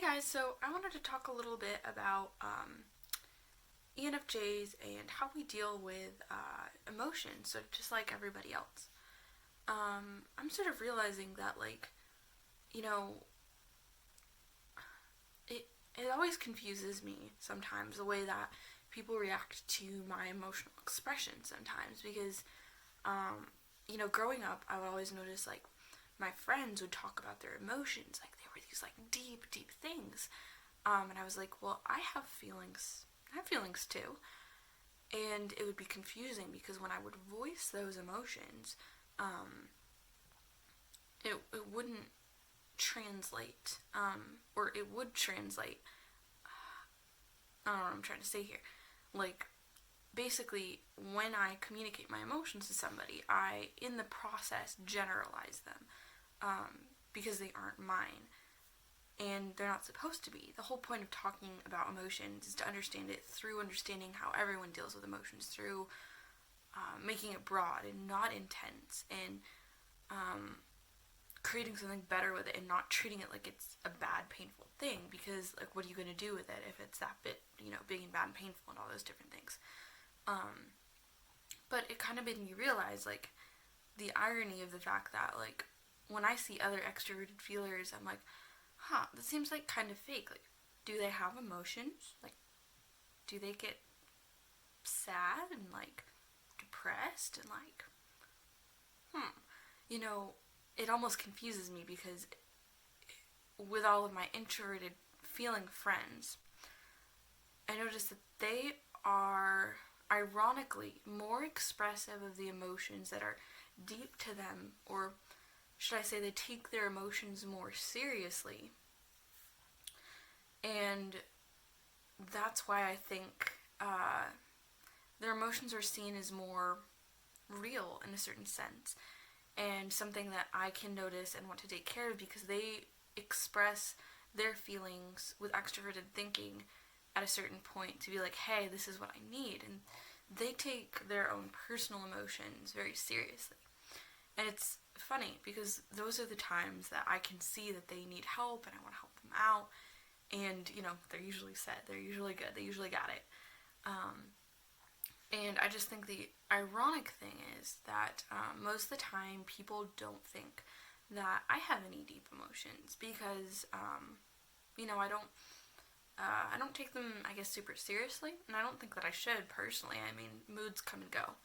Guys, so I wanted to talk a little bit about ENFJs and how we deal with emotions, so just like everybody else. I'm sort of realizing that, you know, it, it always confuses me sometimes the way that people react to my emotional expression sometimes because, growing up, I would always notice, my friends would talk about their emotions, like they were these, deep, deep things. And I was like, well, I have feelings. I have feelings too. And it would be confusing because when I would voice those emotions, it wouldn't translate, or it would translate. I don't know what I'm trying to say here. Like, basically, when I communicate my emotions to somebody, I, in the process, generalize them, because they aren't mine. And they're not supposed to be. The whole point of talking about emotions is to understand it through understanding how everyone deals with emotions, through making it broad and not intense, and creating something better with it and not treating it like it's a bad, painful thing, because, what are you going to do with it if it's that bit, big and bad and painful and all those different things. But it kind of made me realize, the irony of the fact that, when I see other extroverted feelers, I'm like, that seems kind of fake. Do they have emotions? Do they get sad and, depressed and, it almost confuses me because with all of my introverted feeling friends, I noticed that they are ironically more expressive of the emotions that are deep to them, or should I say they take their emotions more seriously. And that's why I think their emotions are seen as more real in a certain sense, and something that I can notice and want to take care of, because they express their feelings with extroverted thinking at a certain point to be like, hey, this is what I need. And they take their own personal emotions very seriously. And it's funny because those are the times that I can see that they need help and I want to help them out. And, they're usually set. They're usually good. They usually got it. And I just think the ironic thing is that most of the time people don't think that I have any deep emotions because, I don't take them, I guess, super seriously, and I don't think that I should personally. I mean, moods come and go.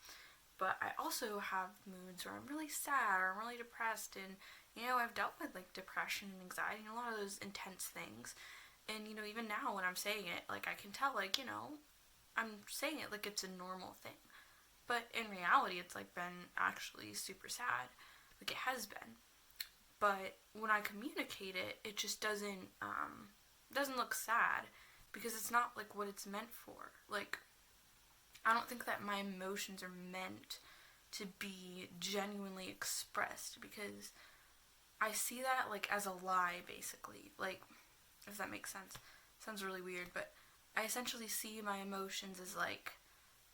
But I also have moods where I'm really sad or I'm really depressed, and, I've dealt with, depression and anxiety and a lot of those intense things. And, even now when I'm saying it, I can tell, I'm saying it like it's a normal thing. But in reality, it's, been actually super sad. It has been. But when I communicate it, it just doesn't look sad, because it's not, what it's meant for. I don't think that my emotions are meant to be genuinely expressed, because I see that, as a lie, basically. If that makes sense. Sounds really weird, but I essentially see my emotions as,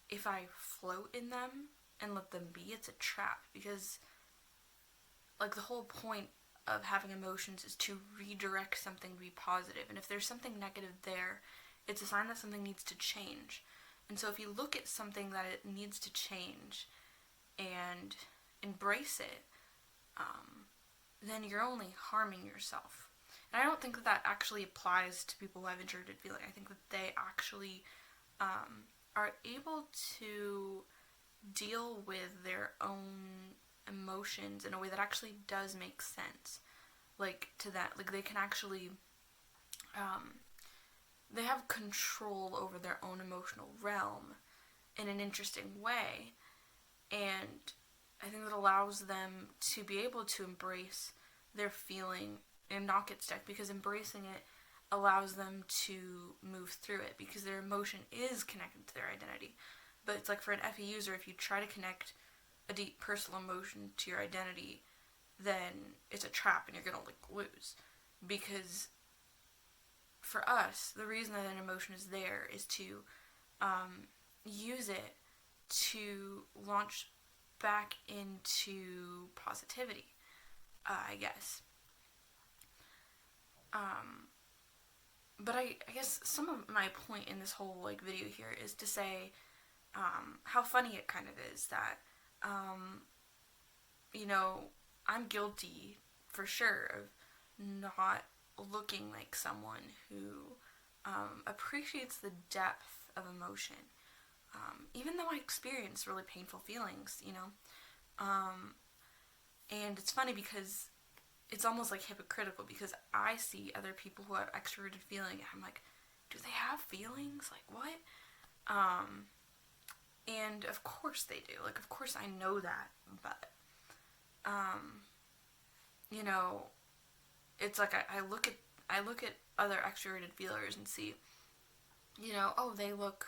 if I float in them and let them be, it's a trap, because, the whole point of having emotions is to redirect something to be positive, and if there's something negative there, it's a sign that something needs to change. And so if you look at something that it needs to change and embrace it, then you're only harming yourself. And I don't think that actually applies to people who have introverted feeling. I think that they actually are able to deal with their own emotions in a way that actually does make sense. To that, they can actually, they have control over their own emotional realm in an interesting way. And I think that allows them to be able to embrace their feeling and not get stuck, because embracing it allows them to move through it, because their emotion is connected to their identity. But it's for an FE user, if you try to connect a deep personal emotion to your identity, then it's a trap and you're gonna lose. Because for us, the reason that an emotion is there is to use it to launch back into positivity, I guess. but I guess some of my point in this whole like video here is to say how funny it kind of is that you know, I'm guilty for sure of not looking like someone who appreciates the depth of emotion. Even though I experience really painful feelings, you know. And it's funny because it's almost like hypocritical because I see other people who have extroverted feeling and I'm like, do they have feelings? Like what? And of course they do. Like of course I know that, but you know, it's like I look at other extroverted feelers and see, you know, oh, they look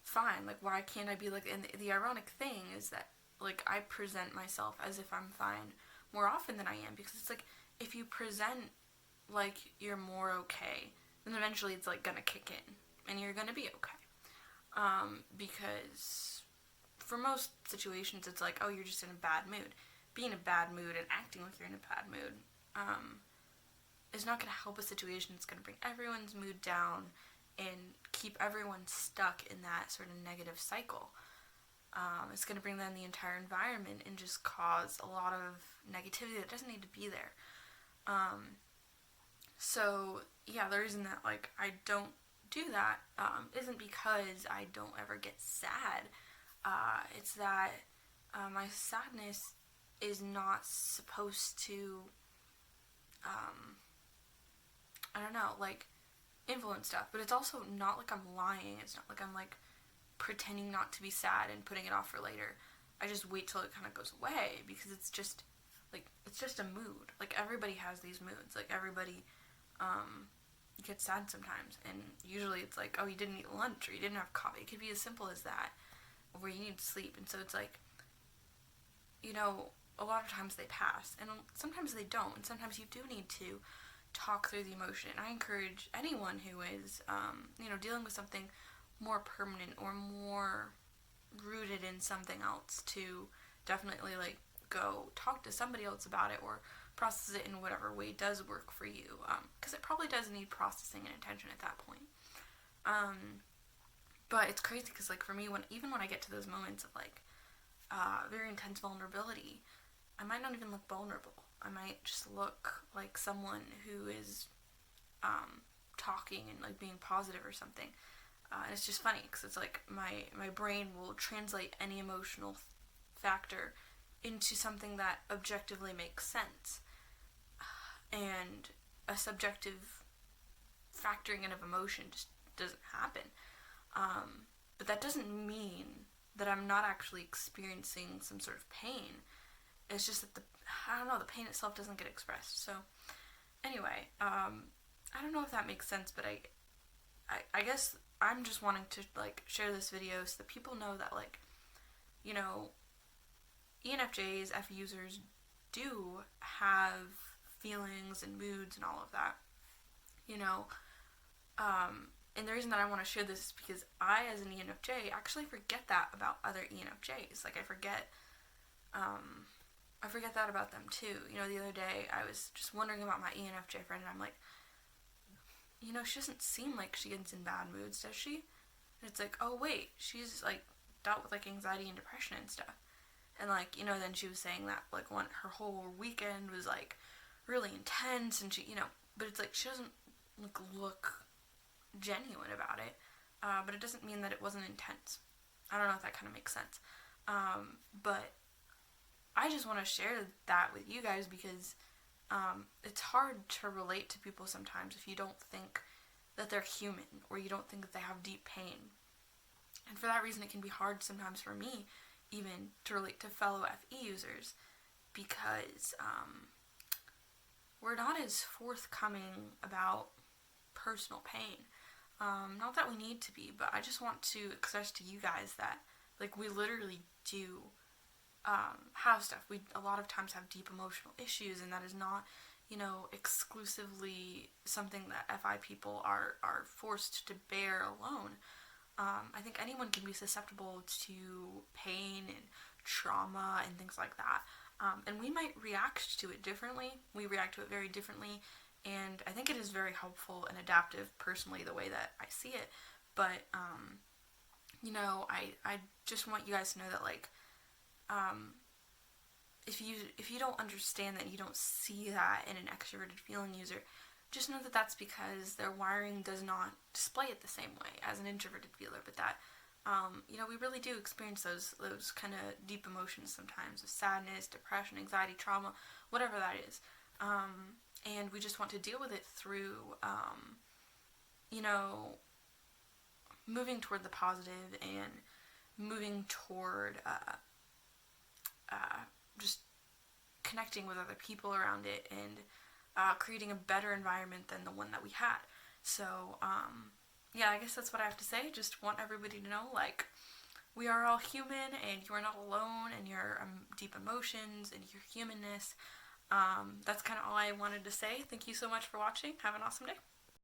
fine. Like why can't I be like? And the ironic thing is that like I present myself as if I'm fine more often than I am, because it's like if you present like you're more okay, then eventually it's like gonna kick in and you're gonna be okay. Because for most situations it's like, oh, you're just in a bad mood. Being in a bad mood and acting like you're in a bad mood is not going to help a situation. It's going to bring everyone's mood down and keep everyone stuck in that sort of negative cycle. It's going to bring down the entire environment and just cause a lot of negativity that doesn't need to be there. So yeah, the reason that like I don't do that isn't because I don't ever get sad. It's that my sadness is not supposed to, I don't know, like, influence stuff. But it's also not like I'm lying. It's not like I'm, like, pretending not to be sad and putting it off for later. I just wait till it kind of goes away because it's just, like, it's just a mood. Like, everybody has these moods. Like, everybody, gets sad sometimes. And usually it's like, oh, you didn't eat lunch or you didn't have coffee. It could be as simple as that. Or you need to sleep. And so it's like, you know, a lot of times they pass, and sometimes they don't, and sometimes you do need to talk through the emotion. I encourage anyone who is, you know, dealing with something more permanent or more rooted in something else to definitely, like, go talk to somebody else about it or process it in whatever way does work for you, because it probably does need processing and attention at that point. But it's crazy because, like, for me, even when I get to those moments of, like, very intense vulnerability, I might not even look vulnerable. I might just look like someone who is talking and like being positive or something. And it's just funny because it's like my brain will translate any emotional factor into something that objectively makes sense. And a subjective factoring in of emotion just doesn't happen. But that doesn't mean that I'm not actually experiencing some sort of pain. It's just that the pain itself doesn't get expressed. So, anyway, I don't know if that makes sense, but I guess I'm just wanting to, like, share this video so that people know that, like, you know, ENFJs, F users, do have feelings and moods and all of that, you know, and the reason that I want to share this is because I, as an ENFJ, actually forget that about other ENFJs. Like, I forget that about them too. You know, the other day I was just wondering about my ENFJ friend, and I'm like, you know, she doesn't seem like she gets in bad moods, does she? And it's like, oh wait, she's like dealt with like anxiety and depression and stuff. And like, you know, then she was saying that like her whole weekend was like really intense, and she, you know, but it's like she doesn't like look genuine about it, but it doesn't mean that it wasn't intense. I don't know if that kind of makes sense, but I just want to share that with you guys because it's hard to relate to people sometimes if you don't think that they're human or you don't think that they have deep pain. And for that reason, it can be hard sometimes for me even to relate to fellow FE users because we're not as forthcoming about personal pain. Not that we need to be, but I just want to express to you guys that, like, we literally do have stuff. We a lot of times have deep emotional issues, and that is not, you know, exclusively something that FI people are forced to bear alone. I think anyone can be susceptible to pain and trauma and things like that. And we might react to it differently. We react to it very differently And I think it is very helpful and adaptive, personally, the way that I see it. But, I just want you guys to know that, like, if you don't understand that, you don't see that in an extroverted feeling user, just know that that's because their wiring does not display it the same way as an introverted feeler, but that, we really do experience those kind of deep emotions sometimes of sadness, depression, anxiety, trauma, whatever that is. And we just want to deal with it through, moving toward the positive and moving toward just connecting with other people around it and creating a better environment than the one that we had. So, I guess that's what I have to say. Just want everybody to know, like, we are all human, and you are not alone in your deep emotions and your humanness. That's kind of all I wanted to say. Thank you so much for watching. Have an awesome day.